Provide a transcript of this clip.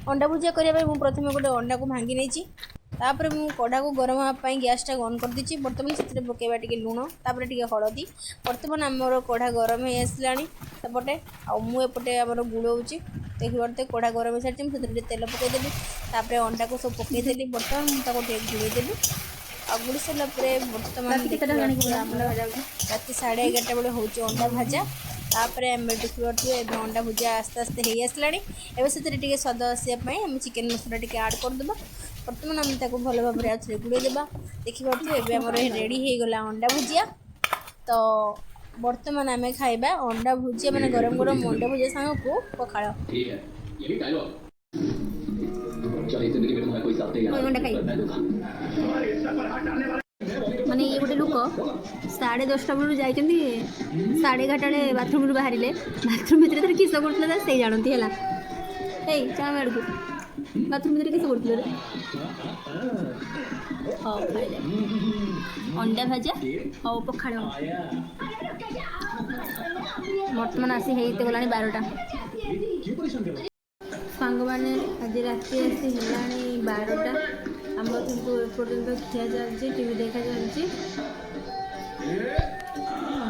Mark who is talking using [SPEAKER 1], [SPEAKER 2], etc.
[SPEAKER 1] अंडा भुजिया करने मुझे प्रथम गोटे अंडा को भांगी नहीं तापर मु कढ़ा को गरम होगापी गैस टा ऑन कर दी बर्तमान से पकेबा टे लुण तापर टे हलदी बर्तमान आमर कढ़ा गरम हो आसला सेपटे आउपटे आमर गुड़ाऊँच देखिए कढ़ा गरम हो सारी मुझे तेल पकईदेली तापर अंडा को सब पकईदेली बर्तमान मुझे गुड़ेदेली आ गुड़ी सारा बर्तमान रात 11:30 बेले हूँ अंडा भाजा तापर आम देखिए अंडा भुजिया आस्ते आस्ते हो आसला एवं से स्वाद आसापी आम चिकेन मसला टी आड करदे बर्तमान आम भल भाव में गुड़ेदेवा देखिए आमर रेडी हो गला अंडा भुजिया। तो बर्तमान आम खाइबा अंडा भुजिया माने गरम गरम अंडा भुजिया सांग को पखाड़ माने ये गोटे लोक 10:30 बेलू जाइए 11:30 बाथरूम बाहर बाथरूम भितर किस करते से जानती है चल मेड़ को बाथरूम भितर किस कर हाँ खाइले अंडा भाजा और पखाड़ बर्तमान आसी हेते गलानी 12टा सांग मैंने आज राति आसी है 12टा आम किंतु एपर्तंत खिया चलती टीवी देखा चलती